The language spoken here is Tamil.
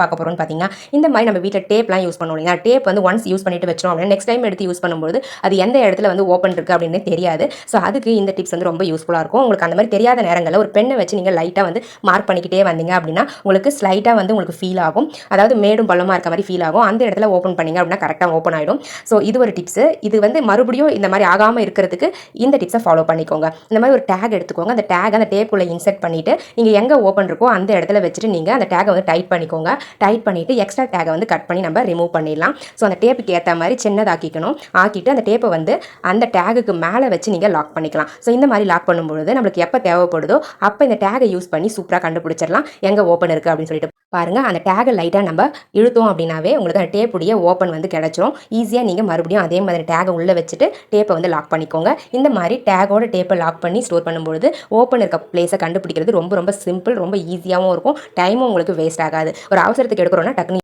பார்க்க போகிறோம்னு பார்த்தீங்கன்னா இந்த மாதிரி நம்ம வீட்டில் டேப்லாம் யூஸ் பண்ணுவோம் இல்லையா டேப் வந்து ஒன்ஸ் யூஸ் பண்ணிட்டு வச்சோம் அப்படின்னா நெக்ஸ்ட் டைம் எடுத்து யூஸ் பண்ணும்போது அது எந்த இடத்துல வந்து ஓப்பன் இருக்குது அப்படின்னு தெரியாது. ஸோ அதுக்கு இந்த டிப்ஸ் வந்து ரொம்ப யூஸ்ஃபுல்லாக இருக்கும். உங்களுக்கு அந்த மாதிரி தெரியாத நேரங்களில் ஒரு பெண்ணை வச்சு நீங்கள் லைட்டாக வந்து மார்க் பண்ணிக்கிட்டே வந்தீங்க அப்படின்னா உங்களுக்கு ஸ்லைட்டாக வந்து உங்களுக்கு ஃபீல் ஆகும். அதாவது மேடும் பள்ளமாக இருக்க மாதிரி ஃபீல் ஆகும். அந்த இடத்துல ஓப்பன் பண்ணிங்க அப்படின்னா கரெக்டாக ஓப்பன் ஆகிடும். ஸோ இது ஒரு டிப்ஸ். இது வந்து மறுபடியும் இந்த மாதிரி ஆகாமல் இருக்கிறதுக்கு இந்த டிப்ஸை ஃபாலோ பண்ணிக்கோங்க. இந்த மாதிரி ஒரு டேக் எடுத்துக்கோங்க. அந்த டேக் அந்த டேப்புக்குள்ளே இன்செர்ட் பண்ணிவிட்டு நீங்கள் எங்கே ஓப்பன் இருக்கோ அந்த இடத்துல வச்சுட்டு நீங்கள் அந்த டேகை வந்து டைட் பண்ணிக்கோங்க. டைட் பண்ணிவிட்டு எக்ஸ்ட்ரா டேகை வந்து கட் பண்ணி நம்ம ரிமூவ் பண்ணிடலாம். ஸோ அந்த டேப்புக்கு ஏற்ற மாதிரி சின்னதாக்கிக்கணும். ஆக்கிட்டு அந்த டேப்பை வந்து அந்த டேகுக்கு மேலே வச்சு நீங்கள் லாக் பண்ணிக்கலாம். ஸோ இந்த மாதிரி லாக் பண்ணும்பொழுது நம்மளுக்கு எப்போ தேவைப்படுதோ அப்போ இந்த டேகை யூஸ் பண்ணி சூப்பராக கண்டுபிடிச்சிடலாம் எங்கே ஓப்பன் இருக்குது அப்படின்னு சொல்லிட்டு. பாருங்கள், அந்த டேகை லைட்டாக நம்ம இழுத்தோம் அப்படின்னாவே உங்களுக்கு அந்த டேப்புடைய ஓப்பன் வந்து கிடச்சிரும். ஈஸியாக நீங்கள் மறுபடியும் அதே மாதிரி டேகை உள்ளே வச்சுட்டு டேப்பை வந்து லாக் பண்ணிக்கோங்க. இந்த மாதிரி டேகோட டேப்பை லாக் பண்ணி ஸ்டோர் பண்ணும்பொழுது ஓப்பன் இருக்க பிளேஸை கண்டுபிடிக்கிறது ரொம்ப ரொம்ப சிம்பிள், ரொம்ப ஈஸியாகவும் இருக்கும். டைமும் உங்களுக்கு வேஸ்ட் ஆகாது. ஒரு அவசரத்துக்கு எடுக்கிறோன்னா டக்குனு